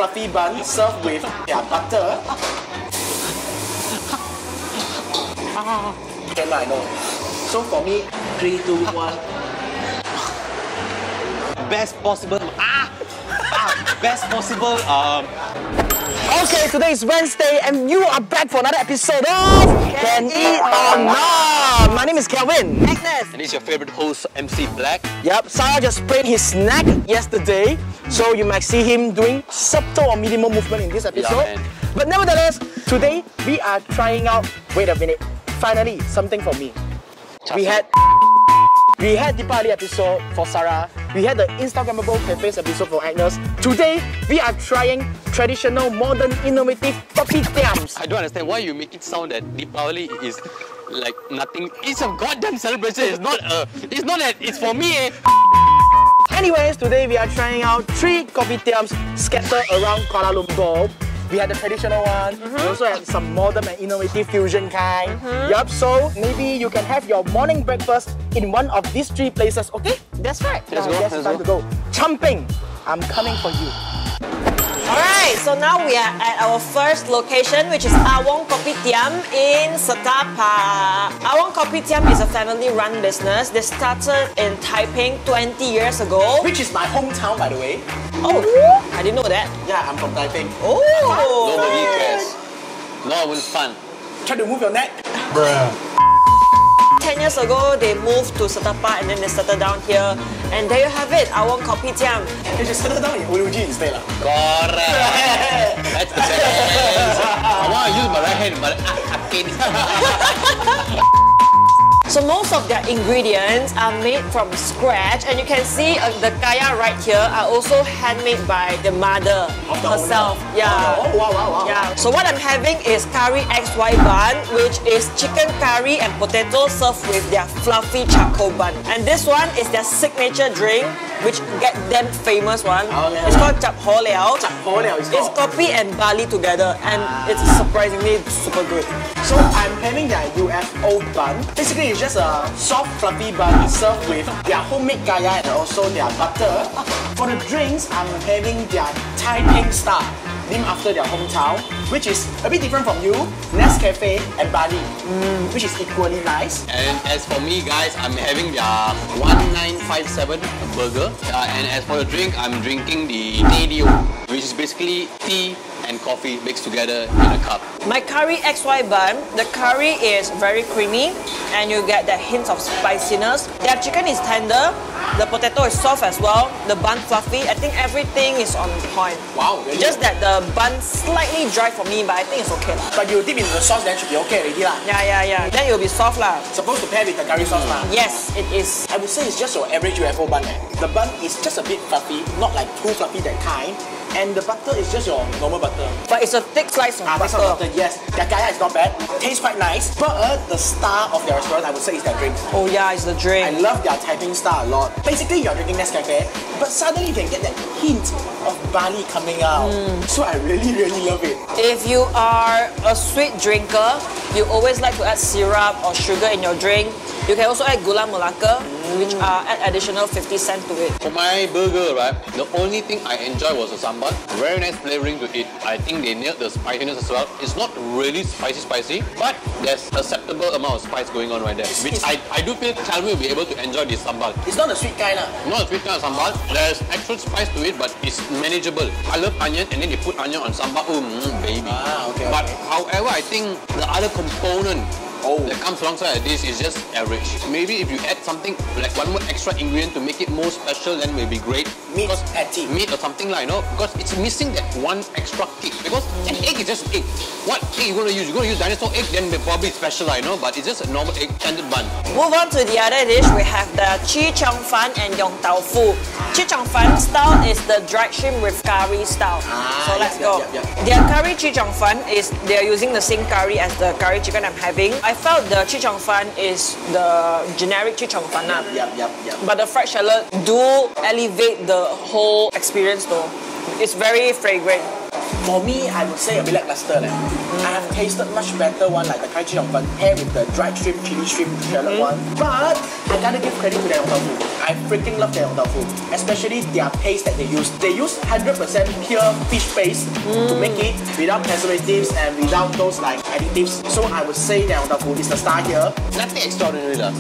fluffy bun served with their butter. Can I know? So for me, 3, 2, 1. Best possible. Best possible. Okay, today is Wednesday and you are back for another episode of Can Eat or Not. My name is Kelvin. Agnes. And it's your favorite host, MC Black. Yep, Sarah just sprained his neck yesterday, so you might see him doing subtle or minimal movement in this episode. Yeah, man. But nevertheless, today we are trying out, wait a minute, finally, something for me. We had the party episode for Sarah. We had the Instagrammable cafes episode for Agnes. Today, we are trying traditional, modern, innovative kopitiams. I don't understand why you make it sound that Deepavali is like nothing. It's a goddamn celebration. It's for me. Anyways, today we are trying out 3 kopitiams scattered around Kuala Lumpur. We had the traditional one, we also had some modern and innovative fusion kind. Yup, so maybe you can have your morning breakfast in one of these 3 places, okay? That's right. Now I guess it's time to go. Chumping, I'm coming for you. Alright, so now we are at our first location, which is Ah Wong Kopitiam in Setapa. Ah Wong Kopitiam is a family-run business. They started in Taiping 20 years ago. Which is my hometown, by the way. Oh, I didn't know that. Yeah, I'm from Taiping. Oh, Nobody cares. No, it was fun. Try to move your neck. 10 years ago, they moved to Setapa and then they settled down here. And there you have it, Ah Wong Kopitiam. You should settle down in Uluji instead. Correct. That's the sense. I want to use my right hand, but I can't. So most of their ingredients are made from scratch, and you can see the kaya right here are also handmade by the mother herself. Owner. Yeah. Oh, wow. Yeah. So what I'm having is curry XY bun, which is chicken curry and potato served with their fluffy charcoal bun. And this one is their signature drink, which get them famous one. Oh, yeah. It's called Chap Ho Liao. Ho Liao is It's called. kopi and barley together, and it's surprisingly super good. So I'm having their UFO bun. Basically, it's just a soft fluffy bun served with their homemade kaya and also their butter. For the drinks, I'm having their Taiping Star, named after their hometown, which is a bit different from you, Nescafe and barley, which is equally nice. And as for me, guys, I'm having their 1957 burger. And as for the drink, I'm drinking the Tedio, which is basically tea and coffee mixed together in a cup. My curry XY bun, the curry is very creamy and you get that hint of spiciness. Their chicken is tender, the potato is soft as well, the bun fluffy. I think everything is on point. Wow, really? Just that the bun slightly dry for me, but I think it's okay lah. But you dip into the sauce, then should be okay already lah. Yeah. Then it will be soft lah. Supposed to pair with the curry sauce lah. Yes, it is. I would say it's just your average UFO bun. The bun is just a bit fluffy, not like too fluffy that kind. And the butter is just your normal butter. But it's a thick slice of That's butter. not butter, yes. Their kaya is not bad. Tastes quite nice. But the star of their restaurant, I would say, is their drink. Oh yeah, it's the I drink. love their Taiping Star a lot. Basically, you're drinking Nescafe, but suddenly you can get that hint of barley coming out. So I really love it. If you are a sweet drinker, you always like to add syrup or sugar in your drink. You can also add gula melaka, which add additional 50 cents to it. For my burger, right, the only thing I enjoyed was the sambal. Very nice flavoring to it. I think they nailed the spiciness as well. It's not really spicy, but there's acceptable amount of spice going on right there. Which I do feel Calvin will be able to enjoy this sambal. It's not a sweet kind. Not a sweet kind of sambal. There's actual spice to it, but it's manageable. I love onion, and then they put onion on sambal. Baby. Okay. But however, I think the other component that comes alongside this is just average. Maybe if you add something like one more extra ingredient to make it more special, then will be great. Meat patty. Meat or something like, because it's missing that one extra kick. Because an egg is just an egg. What egg you going to use? You're going to use dinosaur egg, then probably special, but it's just a normal egg standard bun. Move on to the other dish. We have the chi chong fan and yong tau fu. Chi chong fan style is the dried shrimp with curry style. So let's go. Their curry chi chong fan is they're using the same curry as the curry chicken I'm having. I felt the chi chong fan is the generic chi chong fan. But the fried shallot do elevate the whole experience though. It's very fragrant. For me, I would say a bit lackluster. I have tasted much better one like the curry chee cheong fun paired with the dried shrimp, chili shrimp, shallot one. But I gotta give credit to their yong tau fu. I freaking love their yong tau fu, especially their paste that they use. They use 100% pure fish paste to make it without preservatives and without those like additives. So I would say their yong tau fu is the star here. Nothing extraordinary lah.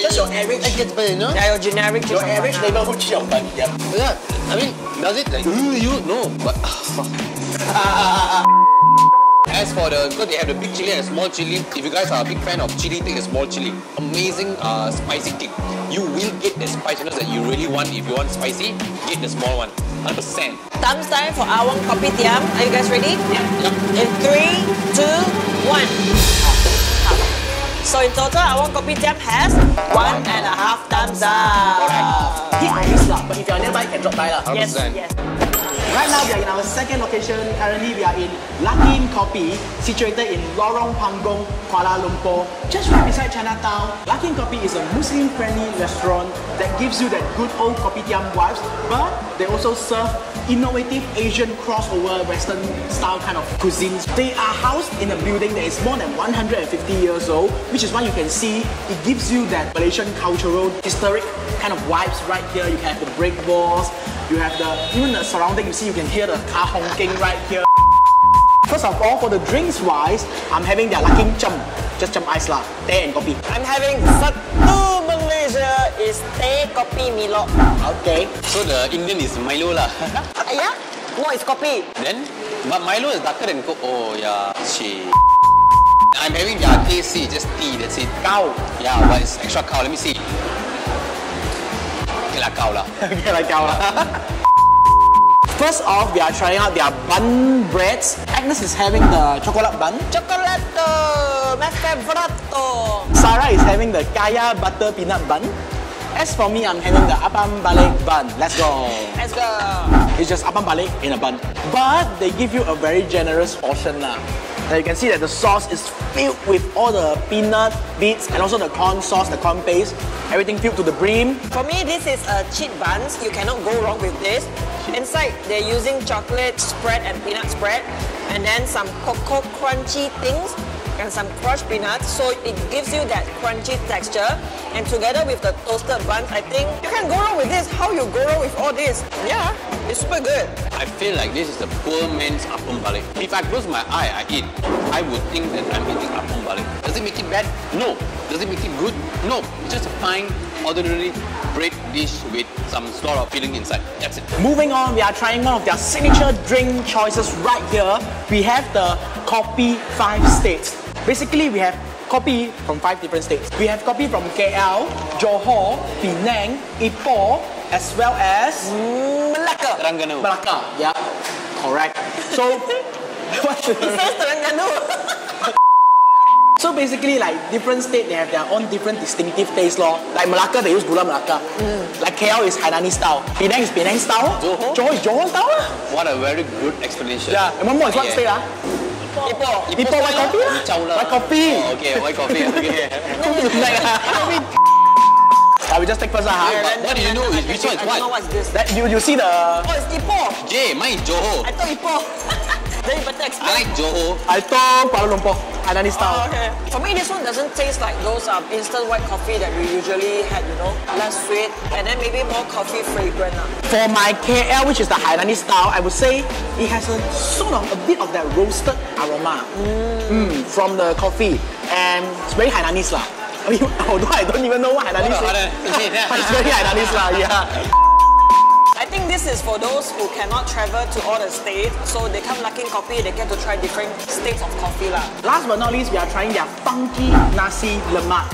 Just your average. Yeah, your generic Your average neighborhood chee cheong fun. Yep. Yeah, I mean, does it like you know? But as for the, because they have the big chili and the small chili. If you guys are a big fan of chili, take the small chili. Amazing spicy kick. You will get the spiciness that you really want. If you want spicy, get the small one. 100%. Thumbs time for Ah Wong Kopitiam. Are you guys ready? Yeah. In 3, 2, 1. So in total, Ah Wong Kopitiam has 1.5 thumbs up. Hit or miss lah, but if you're nearby, you can drop by lah. Yes, 100%. yes. Right now, we are in our second location. Currently, we are in Luckin Kopi, situated in Lorong Panggong, Kuala Lumpur, just right beside Chinatown. Luckin Kopi is a Muslim-friendly restaurant that gives you that good old kopitiam vibes, but they also serve innovative Asian crossover Western style kind of cuisines. They are housed in a building that is more than 150 years old, which is why you can see it gives you that Malaysian cultural, historic kind of vibes right here. You can have the brick walls, you have even the surrounding, you see, you can hear the car honking right here. First of all, for the drinks wise, I'm having their Luckin Cham, just Cham ice lah, teh and kopi. I'm having Satu Malaysia is teh kopi Milo. Okay. So the Indian is Milo lah. Yeah? No, it's kopi. Then, but Milo is darker than Coke. Oh yeah, shit. I'm having their TC, just tea, that's it. Cow. Yeah, but it's extra cow. Let me see. Okay lah, cow lah. Okay, like cow lah. First off, we are trying out their bun breads. Agnes is having the chocolate bun. Chocolato, my favorite. Sarah is having the kaya butter peanut bun. As for me, I'm having the apam balik bun. Let's go. Let's go. It's just apam balik in a bun. But they give you a very generous portion lah. Now you can see that the sauce is filled with all the peanut bits and also the corn sauce, the corn paste. Everything filled to the brim. For me, this is a cheat buns. You cannot go wrong with this. Inside, they're using chocolate spread and peanut spread, and then some cocoa crunchy things and some crushed peanuts, so it gives you that crunchy texture. And together with the toasted buns, I think you can go wrong with this. How you go wrong with all this? Yeah, it's super good. I feel like this is the poor man's apam balik. If I close my eye, I eat, I would think that I'm eating apam balik. Does it make it bad? No. Does it make it good? No. It's just a fine, ordinary bread dish with some sort of filling inside. That's it. Moving on, we are trying one of their signature drink choices right here. We have the Kopi 5 states. Basically, we have kopi from 5 different states. We have kopi from KL, Johor, Penang, Ipoh, as well as Melaka. Terengganu. Melaka. Yeah, correct. So, what should It says Terengganu. So basically, like different state, they have their own different distinctive taste law. Like Melaka, they use gula Melaka. Like KL is Hainanese style. Penang is Penang style. Johor is Johor style. What a very good explanation. Yeah, and one more is what state ah? Ipoh. Ipoh white coffee lah. White coffee. Oh, okay, white coffee. Okay. We just take first lah. What do you know? Which one is I don't know what? what's this. That you see the. Oh, it's Ipoh. J, mine is Johor. I thought Ipoh. Then you better I explain. like Johor. I told Kuala Lumpur, Hainanese style. Oh, okay. For me, this one doesn't taste like those instant white coffee that we usually had, you know, less sweet, and then maybe more coffee fragrant. For my KL, which is the Hainanese style, I would say it has a sort of a bit of that roasted aroma from the coffee, and it's very Hainanese lah. I mean, although I don't even know what Hainanese is, but it's very Hainanese lah. Yeah. I think this is for those who cannot travel to all the states, so they come Luckin Kopi, they get to try different states of coffee lah. Last but not least, we are trying their funky nasi lemak.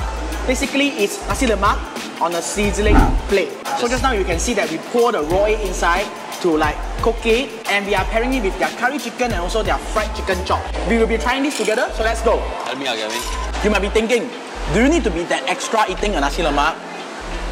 Basically, it's nasi lemak on a sizzling plate. So just now you can see that we pour the raw egg inside to like cook it, and we are pairing it with their curry chicken and also their fried chicken chop. We will be trying this together, so let's go. Help me out, Gavin. You might be thinking, do you need to be that extra eating a nasi lemak?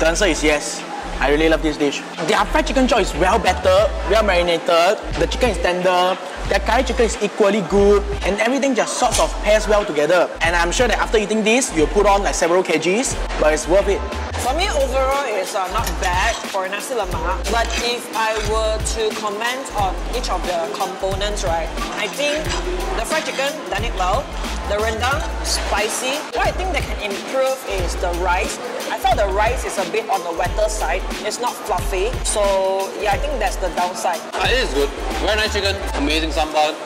The answer is yes. I really love this dish. Their fried chicken chop is well battered, well marinated. The chicken is tender. Their curry chicken is equally good, and everything just sort of pairs well together. And I'm sure that after eating this, you'll put on like several kgs, but it's worth it. For me, overall, it's not bad for nasi lemak. But if I were to comment on each of the components, right, I think the fried chicken done it well. The rendang, spicy. What I think that can improve is the rice. I thought the rice is a bit on the wetter side. It's not fluffy. So yeah, I think that's the downside. It is good. Very nice chicken. Amazing sambal.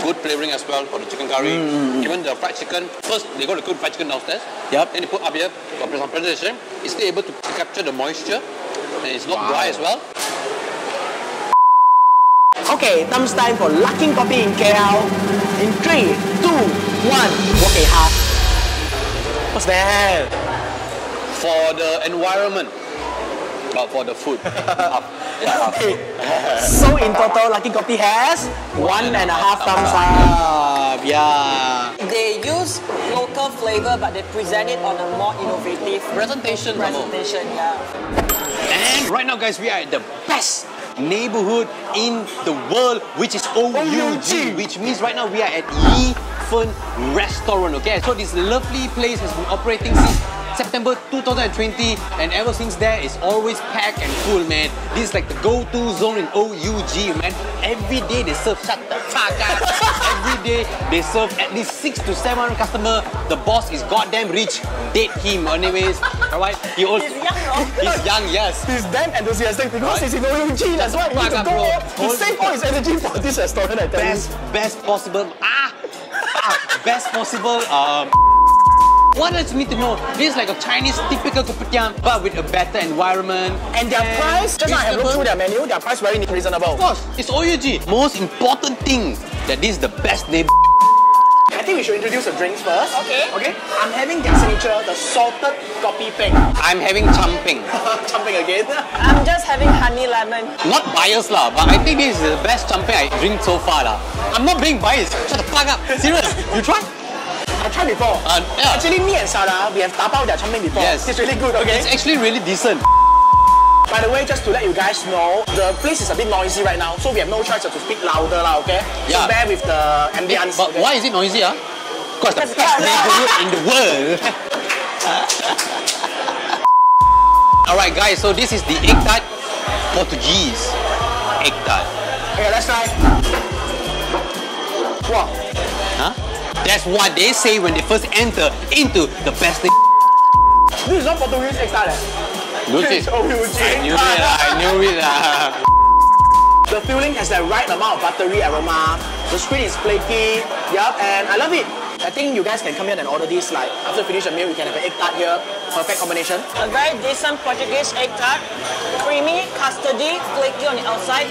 Good flavoring as well for the chicken curry. Even the fried chicken, first they got the good fried chicken downstairs. Yep. Then they put up here, got some presentation. It's still able to capture the moisture. And it's not dry as well. Okay, thumbs time for Luckin Kopi in KL. In 3, 2, 1. Okay, half. What's that? For the environment, but for the food. Half. Yeah, half. Okay. So in total, Luckin Kopi has 1.5 thumbs up. Yeah. They use local flavor, but they present it on a more innovative Presentation. yeah. And right now, guys, we are at the best neighborhood in the world, which is OUG, which means right now we are at Yi Feng Restaurant. Okay, so this lovely place has been operating since September 2020, and ever since there, it's always packed and full, man. This is like the go-to zone in OUG, man. Every day they serve, shut the fuck up. Every day they serve at least 600 to 700 customers. The boss is goddamn rich. Date him, anyways. Alright, he also He's young, no? he's young, yes. He's damn enthusiastic because he's in OUG. That's why he needs to go. He saved all his energy for this restaurant, I tell you. Best possible. Best possible. What else you need to know? This is like a Chinese typical kopitiam, but with a better environment. And their price, just now I have looked through their menu, their price very reasonable. Of course, it's OUG. Most important thing that this is the best neighbor. I think we should introduce the drinks first. Okay. Okay. I'm having their signature, the salted kopi peng. I'm having champing. Jumping again. I'm just having honey lemon. Not biased lah, but I think this is the best champing I drink so far lah. I'm not being biased. Shut the fuck up. Serious. You try? I tried before. Yeah. Actually, me and Sarah, we have tapao their champing before. Yes. It's really good, okay? It's actually really decent. By the way, just to let you guys know, the place is a bit noisy right now, so we have no choice but to speak louder lah, okay? Yeah. So bear with the ambience. But okay? why is it noisy? Because the best neighborhood in the world. Alright guys, so this is the egg tart, Portuguese egg tart. Okay, let's try. Wow. Huh? That's what they say when they first enter into the best thing. This is not Portuguese egg tart. Luckin. It's OUG. I knew it. The filling has the right amount of buttery aroma. The screen is flaky. Yup, and I love it. I think you guys can come here and order this. Like after finish a meal, you can have an egg tart here. Perfect combination. A very decent Portuguese egg tart. Creamy, custardy, flaky on the outside.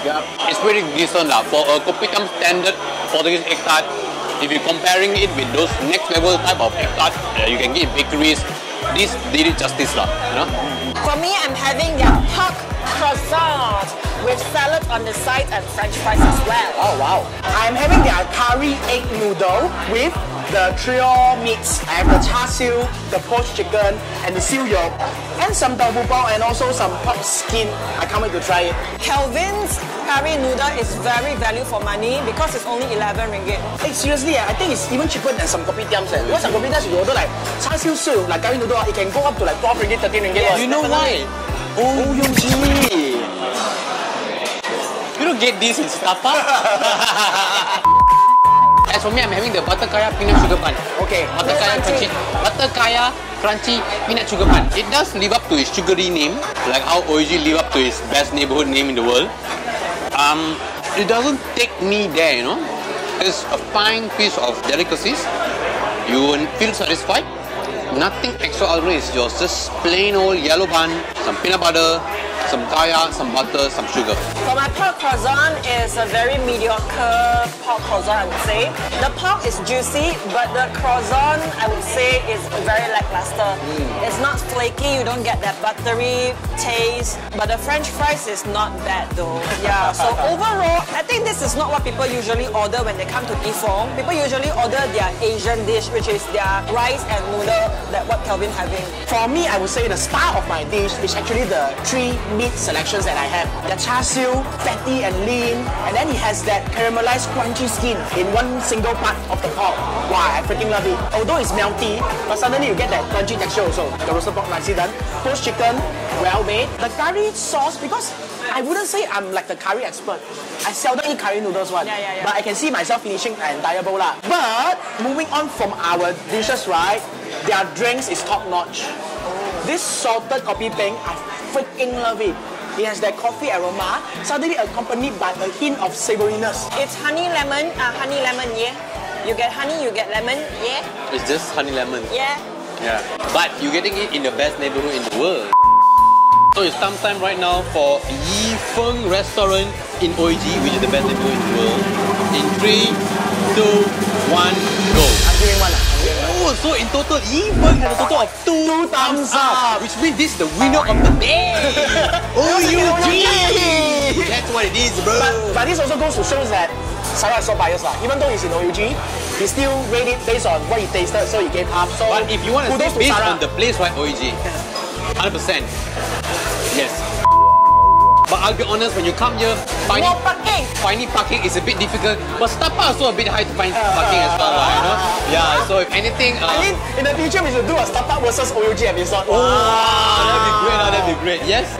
Yup. It's pretty decent lah. For a kopitiam standard Portuguese egg tart, if you're comparing it with those next level type of egg tart you can get in bakeries, this did it justice lah, you know? For me, I'm having their pork croissant with salad on the side and French fries as well. Oh wow. I'm having their curry egg noodle with the trio meats. I have the char siu, the poached chicken, and the siu yolk, and some tofu bao, and also some pork skin. I can't wait to try it. Kelvin's curry noodle is very value for money because it's only 11 ringgit. Hey, seriously, I think it's even cheaper than some kopitiams. Because some kopitiams, you order like char siu soup, like curry noodle, it can go up to like 12 ringgit, 13 ringgit. Yes, You know why? OUG. You don't get this in Sitapa. As for me, I'm having the butter kaya peanut sugar bun. Okay. Butter kaya crunchy peanut sugar bun. It does live up to its sugary name, like how OUG live up to its best neighborhood name in the world. It doesn't take me there, you know. It's a fine piece of delicacies. You won't feel satisfied. Nothing extraordinary. It's just plain old yellow bun, some peanut butter, some kaya, some butter, some sugar. For my pork croissant is a very mediocre pork croissant, I would say. The pork is juicy, but the croissant, I would say, is very lackluster. It's not flaky, you don't get that buttery taste, but the French fries is not bad though. Yeah, so overall, I think this is not what people usually order when they come to Yi Feng. People usually order their Asian dish, which is their rice and noodle, that what Kelvin having. For me, I would say the star of my dish is actually the 3 meat selections that I have. The char siu, fatty and lean, and then it has that caramelized crunchy skin in one single part of the pork. Wow, I freaking love it. Although it's melty, but suddenly you get that crunchy texture also. The roasted pork nicely done. Poached chicken, well made. The curry sauce, because I wouldn't say I'm like the curry expert. I seldom eat curry noodles one. Yeah. But I can see myself finishing an entire bowl lah. But moving on from our dishes, right, their drinks is top notch. This salted kopi peng, I freaking love it. It has that coffee aroma, suddenly accompanied by a hint of savouriness. It's honey lemon, yeah. You get honey, you get lemon, yeah. It's just honey lemon. Yeah. Yeah. But you're getting it in the best neighborhood in the world. So it's time right now for Yi Feng Restaurant in OG, which is the best neighborhood in the world. In 3, 2, 1, go. I'm giving one. Oh, so in total, Yi Feng has a total of 2 thumbs up, which means this is the winner of the day. OUG! That's what it is, bro. But this also goes to show that Sarah is so biased lah. Even though he's in OUG, he still rated it based on what he tasted, so he gave half. So But if you want to say based on the place, right, OUG, 100%. Yes. But I'll be honest, when you come here, finding parking is a bit difficult. But Stapa also a bit hard to find parking as well, you know? Yeah, so if anything... I mean, in the future, we should do a Stapa versus OUG episode. Oh, that'd be great, yes?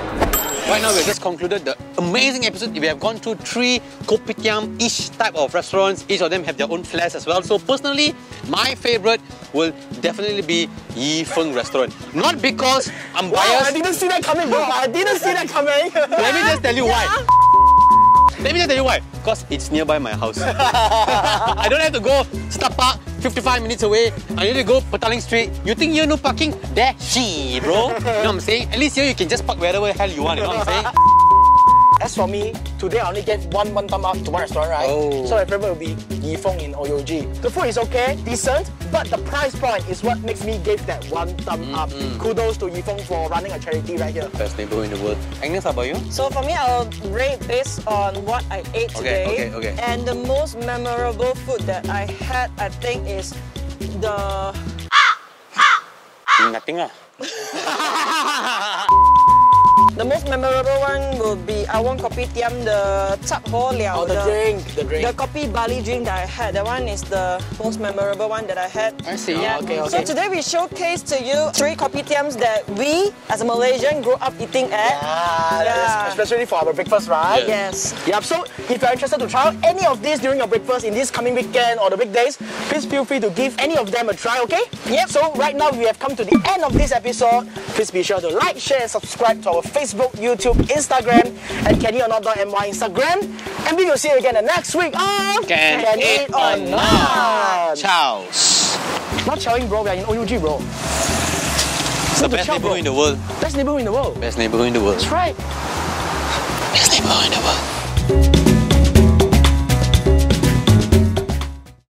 Right now, we've just concluded the amazing episode. We have gone through 3 kopitiam-ish type of restaurants. Each of them have their own flares as well. So personally, my favorite will definitely be Yi Feng Restaurant. Not because I'm biased. Wow, I didn't see that coming, bro. I didn't see that coming. Let me just tell you why. Let me just tell you why. Because it's nearby my house. I don't have to go Stapa 55 minutes away. I need to go Petaling Street. You think you no parking? There, she, bro. You know what I'm saying? At least here you can just park wherever the hell you want. You know what I'm saying? As for me, today I only gave one thumb up to one restaurant, right? Oh. So my favorite will be Yi Feng in OUG. The food is okay, decent, but the price point is what makes me give that one thumb up. Kudos to Yi Feng for running a charity right here. Best neighborhood in the world. Agnes, how about you? So for me, I'll rate based on what I ate today. Okay. And the most memorable food that I had, I think, is the... Nothing lah. The most memorable one will be Ah Wong Kopitiam, the Chap Ho Liao. Oh, the drink. The kopi barley drink that I had. That one is the most memorable one that I had. I see. Yeah. Okay. So today we showcase to you 3 kopitiams that we, as a Malaysian, grew up eating at. Yeah. Especially for our breakfast, right? Yes. Yep, so if you're interested to try out any of these during your breakfast in this coming weekend or the weekdays, please feel free to give any of them a try, okay? Yep. So right now we have come to the end of this episode. Please be sure to like, share and subscribe to our Facebook, YouTube, Instagram and CanEatOrNot.my Instagram. And we will see you again the next week on Can Eat or Not. Ciao. Not chowing, bro. We are in OUG, bro. It's the best neighborhood in the world. Best neighborhood in the world. Best neighborhood in the world. That's right. Best neighborhood in the world.